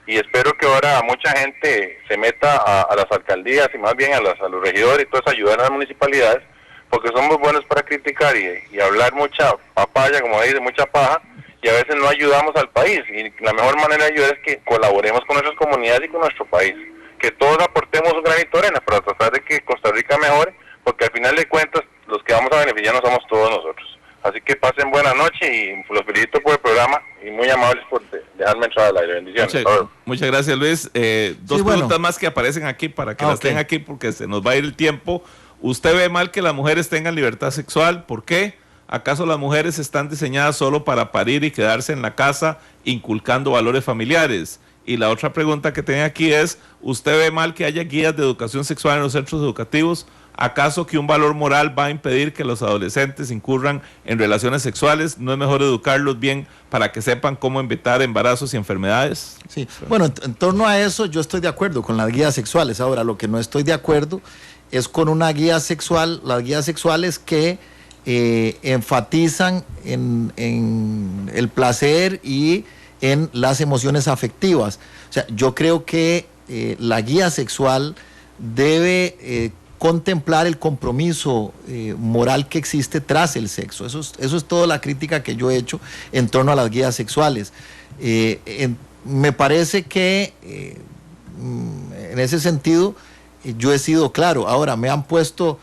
y espero que ahora mucha gente se meta a las alcaldías y más bien a los regidores y todos ayudar a las municipalidades, porque somos buenos para criticar y hablar mucha papaya, como dice, mucha paja, y a veces no ayudamos al país, y la mejor manera de ayudar es que colaboremos con nuestras comunidades y con nuestro país, que todos aportemos un granito de arena para tratar de que Costa Rica mejore, porque al final de cuentas los que vamos a beneficiarnos somos todos nosotros. Así que pasen buena noche y los felicito por el programa y muy amables por dejarme entrar al aire. Bendiciones. Muchas gracias, Luis. Dos preguntas más que aparecen aquí para que las tengan aquí, porque se nos va a ir el tiempo. ¿Usted ve mal que las mujeres tengan libertad sexual? ¿Por qué? ¿Acaso las mujeres están diseñadas solo para parir y quedarse en la casa inculcando valores familiares? Y la otra pregunta que tengo aquí es, ¿usted ve mal que haya guías de educación sexual en los centros educativos? ¿Acaso que un valor moral va a impedir que los adolescentes incurran en relaciones sexuales? ¿No es mejor educarlos bien para que sepan cómo evitar embarazos y enfermedades? Sí, bueno, en torno a eso yo estoy de acuerdo con las guías sexuales. Ahora, lo que no estoy de acuerdo es con una guía sexual, las guías sexuales que enfatizan en el placer y en las emociones afectivas. O sea, yo creo que la guía sexual debe contemplar el compromiso moral que existe tras el sexo. Eso es toda la crítica que yo he hecho en torno a las guías sexuales. Me parece que en ese sentido yo he sido claro. Ahora me han puesto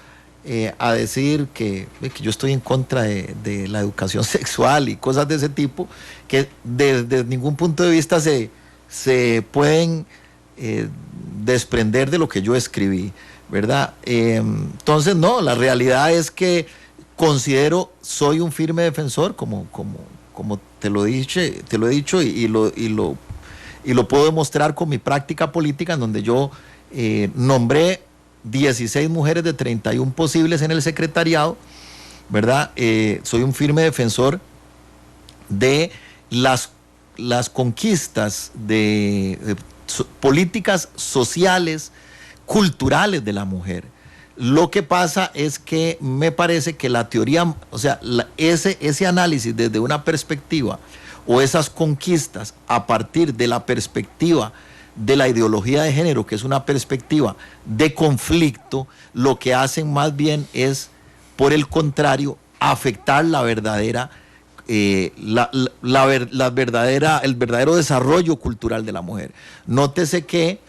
a decir que yo estoy en contra de la educación sexual y cosas de ese tipo que desde ningún punto de vista se pueden desprender de lo que yo escribí, ¿verdad? Entonces, no, la realidad es que soy un firme defensor, como te lo he dicho y lo puedo demostrar con mi práctica política, en donde yo nombré 16 mujeres de 31 posibles en el secretariado, ¿verdad? Soy un firme defensor de las conquistas de políticas sociales, culturales de la mujer. Lo que pasa es que me parece que la teoría, o sea, ese análisis desde una perspectiva o esas conquistas a partir de la perspectiva de la ideología de género, que es una perspectiva de conflicto, lo que hacen más bien es, por el contrario, afectar la verdadera el verdadero desarrollo cultural de la mujer. Nótese que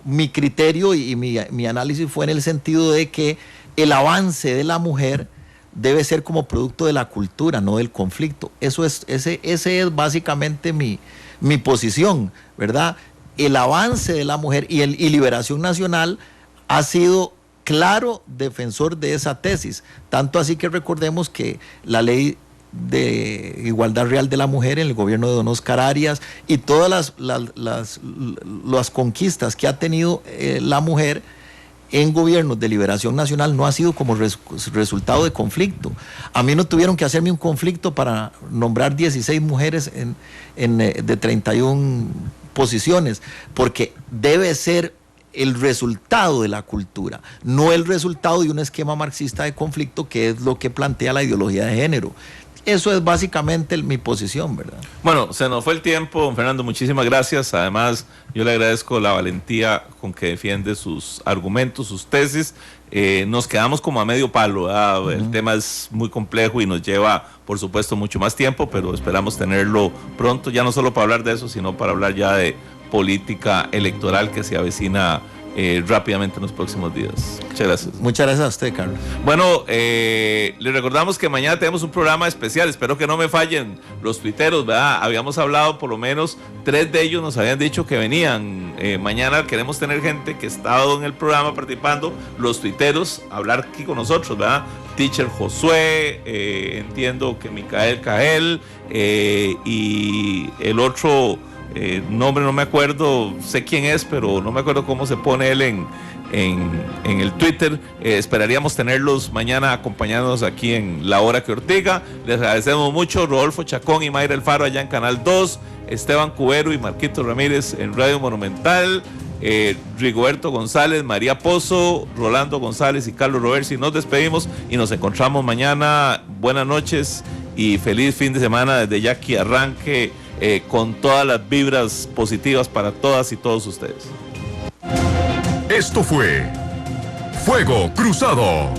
mi criterio y mi análisis fue en el sentido de que el avance de la mujer debe ser como producto de la cultura, no del conflicto. Ese es básicamente mi posición, ¿verdad? El avance de la mujer y Liberación Nacional ha sido claro defensor de esa tesis, tanto así que recordemos que la ley de igualdad real de la mujer en el gobierno de don Oscar Arias y todas las conquistas que ha tenido la mujer en gobiernos de liberación nacional no ha sido como resultado de conflicto. A mí no tuvieron que hacerme un conflicto para nombrar 16 mujeres de 31 posiciones, porque debe ser el resultado de la cultura, no el resultado de un esquema marxista de conflicto, que es lo que plantea la ideología de género. Eso es básicamente mi posición, ¿verdad? Bueno, se nos fue el tiempo, don Fernando, muchísimas gracias. Además, yo le agradezco la valentía con que defiende sus argumentos, sus tesis. Nos quedamos como a medio palo, ¿verdad? El tema es muy complejo y nos lleva, por supuesto, mucho más tiempo, pero esperamos tenerlo pronto, ya no solo para hablar de eso, sino para hablar ya de política electoral que se avecina rápidamente en los próximos días. Muchas gracias. Muchas gracias a usted, Carlos. Bueno, le recordamos que mañana tenemos un programa especial. Espero que no me fallen los tuiteros, ¿verdad? Habíamos hablado, por lo menos 3 de ellos nos habían dicho que venían. Mañana queremos tener gente que ha estado en el programa participando, los tuiteros, hablar aquí con nosotros, ¿verdad? Teacher Josué, entiendo que Micael Cael, y el otro nombre no me acuerdo, sé quién es, pero no me acuerdo cómo se pone él en el Twitter. Esperaríamos tenerlos mañana acompañándonos aquí en La Hora que Ortiga. Les agradecemos mucho. Rodolfo Chacón y Mayra Alfaro allá en Canal 2, Esteban Cubero y Marquito Ramírez en Radio Monumental, Rigoberto González, María Pozo, Rolando González y Carlos Roversi. Nos despedimos y nos encontramos mañana. Buenas noches y feliz fin de semana desde ya que arranque con todas las vibras positivas para todas y todos ustedes. Esto fue Fuego Cruzado.